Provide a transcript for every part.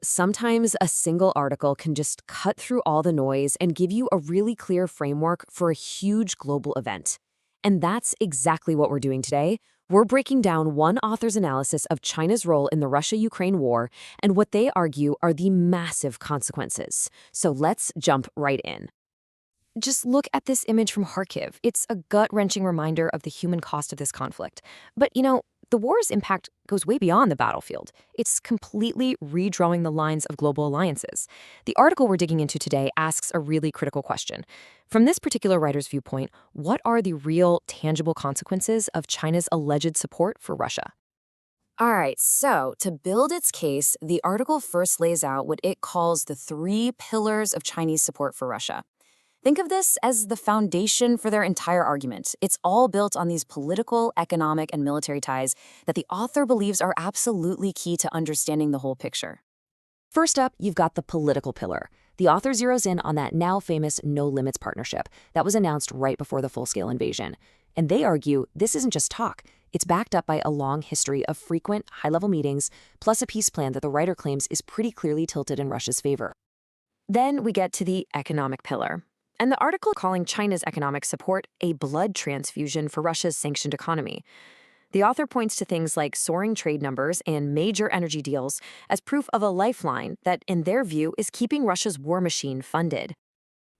Sometimes a single article can just cut through all the noise and give you a really clear framework for a huge global event. And that's exactly what we're doing today. We're breaking down one author's analysis of China's role in the Russia-Ukraine war and what they argue are the massive consequences. So let's jump right in. Just look at this image from Kharkiv. It's a gut-wrenching reminder of the human cost of this conflict. But, the war's impact goes way beyond the battlefield. It's completely redrawing the lines of global alliances. The article we're digging into today asks a really critical question. From this particular writer's viewpoint, what are the real, tangible consequences of China's alleged support for Russia? All right, so to build its case, the article first lays out what it calls the three pillars of Chinese support for Russia. Think of this as the foundation for their entire argument. It's all built on these political, economic, and military ties that the author believes are absolutely key to understanding the whole picture. First up, you've got the political pillar. The author zeroes in on that now famous No Limits partnership that was announced right before the full-scale invasion. And they argue this isn't just talk. It's backed up by a long history of frequent, high-level meetings, plus a peace plan that the writer claims is pretty clearly tilted in Russia's favor. Then we get to the economic pillar. And the article calling China's economic support a blood transfusion for Russia's sanctioned economy. The author points to things like soaring trade numbers and major energy deals as proof of a lifeline that, in their view, is keeping Russia's war machine funded.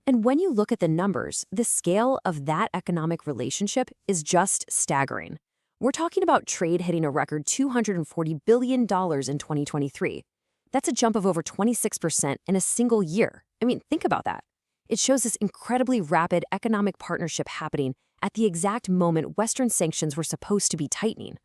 And when you look at the numbers, the scale of that economic relationship is just staggering. We're talking about trade hitting a record $240 billion in 2023. That's a jump of over 26% in a single year. I mean, think about that. It shows this incredibly rapid economic partnership happening at the exact moment Western sanctions were supposed to be tightening.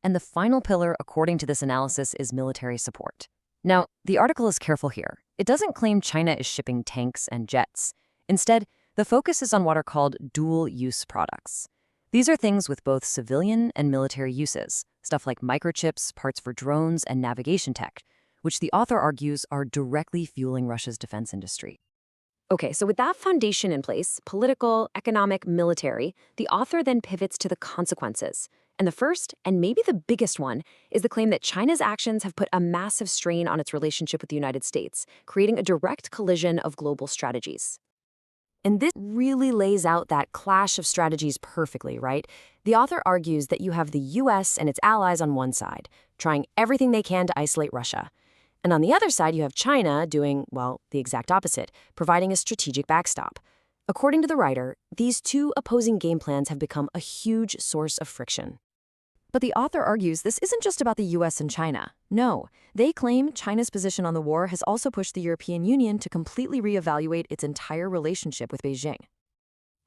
And the final pillar, according to this analysis, is military support. Now, the article is careful here. It doesn't claim China is shipping tanks and jets. Instead, the focus is on what are called dual-use products. These are things with both civilian and military uses, stuff like microchips, parts for drones, and navigation tech, which the author argues are directly fueling Russia's defense industry. Okay, so with that foundation in place, political, economic, military, the author then pivots to the consequences. And the first, and maybe the biggest one, is the claim that China's actions have put a massive strain on its relationship with the United States, creating a direct collision of global strategies. And this really lays out that clash of strategies perfectly, right? The author argues that you have the US and its allies on one side, trying everything they can to isolate Russia. And on the other side, you have China doing, well, the exact opposite, providing a strategic backstop. According to the writer, these two opposing game plans have become a huge source of friction. But the author argues this isn't just about the US and China. No, they claim China's position on the war has also pushed the European Union to completely reevaluate its entire relationship with Beijing.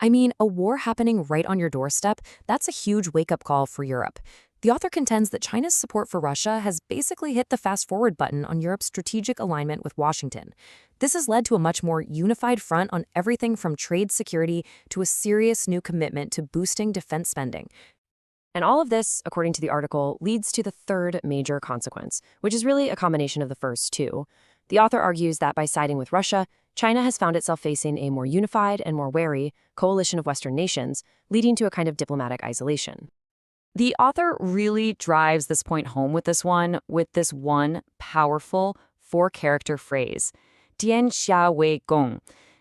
I mean, a war happening right on your doorstep, that's a huge wake-up call for Europe. The author contends that China's support for Russia has basically hit the fast-forward button on Europe's strategic alignment with Washington. This has led to a much more unified front on everything from trade security to a serious new commitment to boosting defense spending. And all of this, according to the article, leads to the third major consequence, which is really a combination of the first two. The author argues that by siding with Russia, China has found itself facing a more unified and more wary coalition of Western nations, leading to a kind of diplomatic isolation. The author really drives this point home with this one powerful four-character phrase, Dian Xia Wei Gong.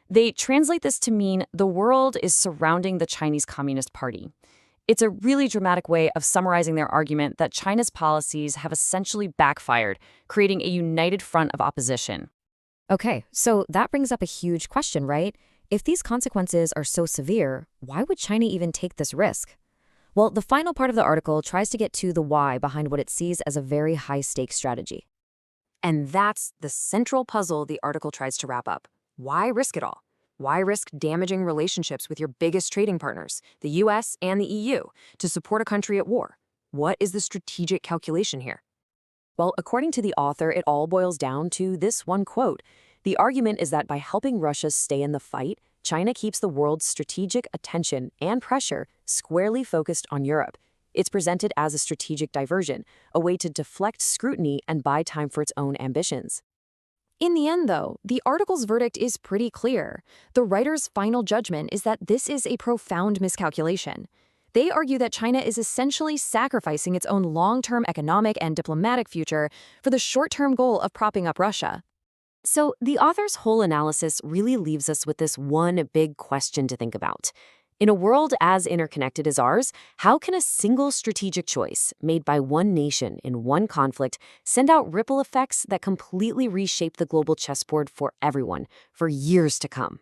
They translate this to mean the world is surrounding the Chinese Communist Party. It's a really dramatic way of summarizing their argument that China's policies have essentially backfired, creating a united front of opposition. Okay, so that brings up a huge question, right? If these consequences are so severe, why would China even take this risk? Well, the final part of the article tries to get to the why behind what it sees as a very high-stakes strategy. And that's the central puzzle the article tries to wrap up. Why risk it all? Why risk damaging relationships with your biggest trading partners, the US and the EU, to support a country at war? What is the strategic calculation here? Well, according to the author, it all boils down to this one quote. The argument is that by helping Russia stay in the fight, China keeps the world's strategic attention and pressure squarely focused on Europe. It's presented as a strategic diversion, a way to deflect scrutiny and buy time for its own ambitions. In the end, though, the article's verdict is pretty clear. The writer's final judgment is that this is a profound miscalculation. They argue that China is essentially sacrificing its own long-term economic and diplomatic future for the short-term goal of propping up Russia. So, the author's whole analysis really leaves us with this one big question to think about. In a world as interconnected as ours, how can a single strategic choice made by one nation in one conflict send out ripple effects that completely reshape the global chessboard for everyone for years to come?